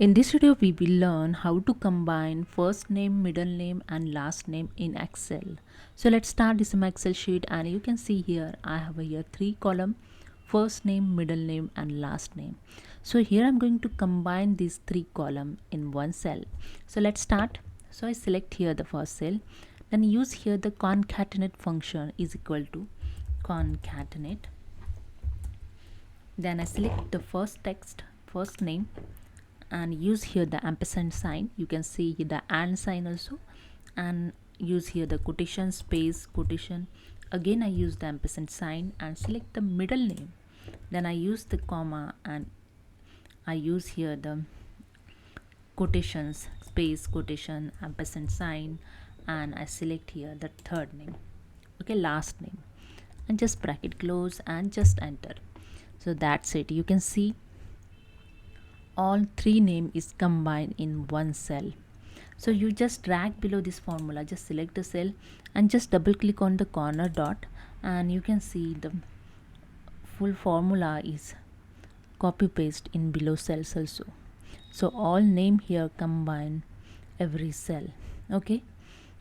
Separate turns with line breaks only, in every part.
In this video, we will learn how to combine first name, middle name and last name in Excel. So let's start this Excel sheet, and you can see here I have here 3 column: first name, middle name and last name. So here I'm going to combine these 3 column in one cell. So let's start. So I select here the first cell, then use here the concatenate function is equal to concatenate. Then I select the first text, first name, and use here the ampersand sign. You can see here the and sign also, and use here the quotation space quotation. Again I use the ampersand sign and select the middle name. Then I use the comma and I use here the quotations space quotation ampersand sign, and I select here the third name, okay, last name, and just bracket close and just enter. So that's it. You can see all 3 name is combined in one cell. So you just drag below this formula, just select the cell and just double click on the corner dot, and you can see the full formula is copy paste in below cells also. So all name here combine every cell. Okay,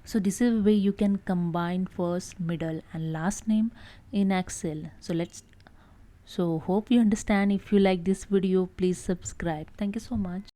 so this is the way you can combine first, middle and last name in Excel. So hope you understand. If you like this video, please subscribe. Thank you so much.